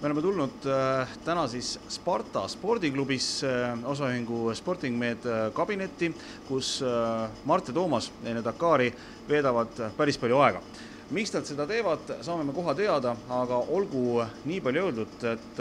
Me oleme tulnud täna siis Sparta spordiklubis osaühingu Sporting Med kabinetti, kus Mart ja Toomas enne Dakari veedavad päris palju aega. Miks nad seda teevad, saame me koha teada, aga olgu nii palju öeldud, et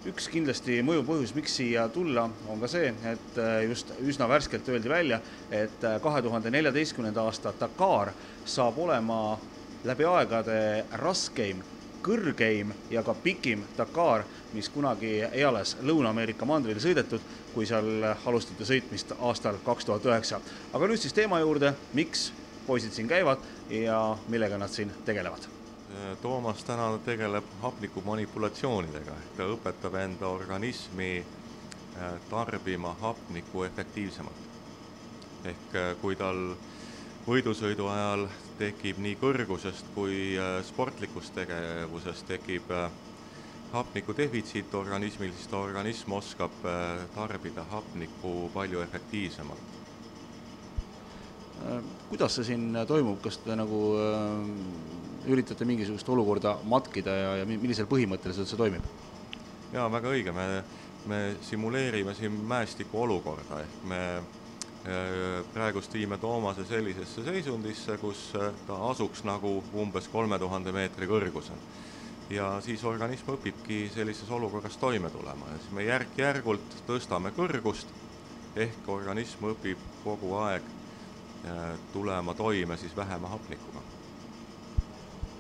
üks kindlasti mõju põhjus, miks siia tulla, on ka see, et just üsna värskelt öeldi välja, et 2014. aasta Dakar saab olema läbi aegade raskeim, kõrgeim ja ka pikim Dakar, mis kunagi eales Lõuna-Ameerika mandril sõidetud, kui seal alustati sõitmist aastal 2009. Aga nüüd siis teema juurde, miks poisid siin käivad ja millega nad siin tegelevad. Toomas täna tegeleb hapniku manipulatsioonidega, ta õpetab enda organismi tarbima hapniku efektiivsemalt. Ehk kui tal võidusõidu ajal tekib nii kõrgusest kui sportlikust tegevusest tekib hapniku defitsiit organismil, siis ta organism oskab tarbida hapnikku palju efektiivsemalt. Kuidas see siin toimub? Kas te nagu üritate mingisugust olukorda matkida ja millisel põhimõtteliselt see toimib? Jaa, väga õige. Me simuleerime siin mäestiku olukorda. Ehk me praegust viime Toomase sellisesse seisundisse, kus ta asuks nagu umbes 3000 meetri kõrgusel. Ja siis organism õpibki sellises olukorras toime tulema. Ja siis me järk-järgult tõstame kõrgust, ehk organism õpib kogu aeg tulema toime siis vähema hapnikuga.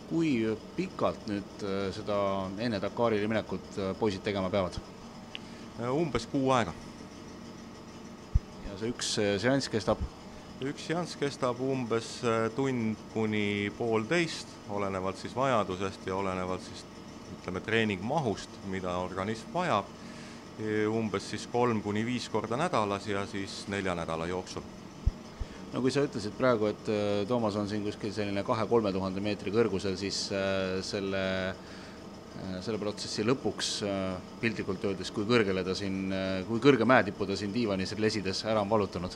Kui pikalt nüüd seda enne Dakarile minekut poisid tegema peavad? Umbes 6 aega. Ja see üks seanss kestab? Üks seanss kestab umbes tund kuni 1,5, olenevalt siis vajadusest ja olenevalt siis treeningmahust, mida organism vajab, umbes siis 3 kuni 5 korda nädalas ja siis 4 nädala jooksul. No kui sa ütlesid praegu, et Toomas on siin kuskil selline 2-3 meetri kõrgusel, siis selle protsessi lõpuks piltlikult öeldes, kui kõrge mäetipu ta siin diivanis lesides ära on valutanud?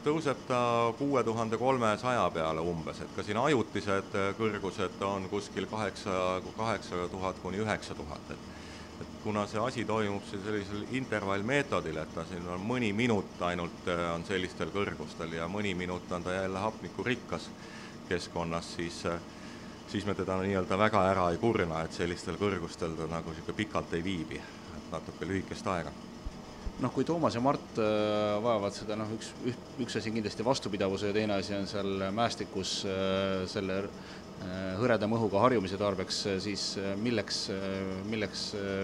Tõuseb ta 6300 peale umbes, et ka siin ajutised kõrgused on kuskil 8000 kuni 9000. Et kuna see asi toimub sellisel intervallmeetodil, et ta siin on mõni minut ainult on sellistel kõrgustel ja mõni minut on ta jälle hapnikurikkas keskkonnas, siis me teda nii-öelda väga ära ei kurna, et sellistel kõrgustel ta nagu pikalt ei viibi, et natuke lühikest aega. Kui Toomas ja Mart vajavad seda, üks asi kindlasti vastupidavuse ja teine asi on seal mäestikus selle hõreda mõhuga harjumise tarbeks, siis milleks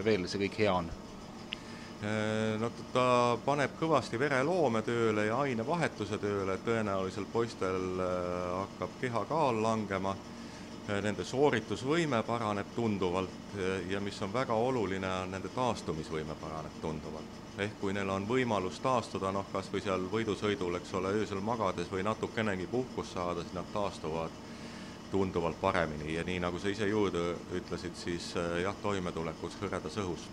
veel see kõik hea on? Ta paneb kõvasti vereloome tööle ja ainevahetuse tööle, et tõenäoliselt poistel hakkab kehakaal langema, nende sooritusvõime paraneb tunduvalt ja mis on väga oluline, on nende taastumisvõime paraneb tunduvalt. Ehk kui neil on võimalus taastuda, kas või seal võidusõidul, öösel magades või natukenegi puhkus saada, siis nad taastuvad tunduvalt paremini ja nii nagu sa ise juurde ütlesid, siis toimetulekuks hõredas õhus.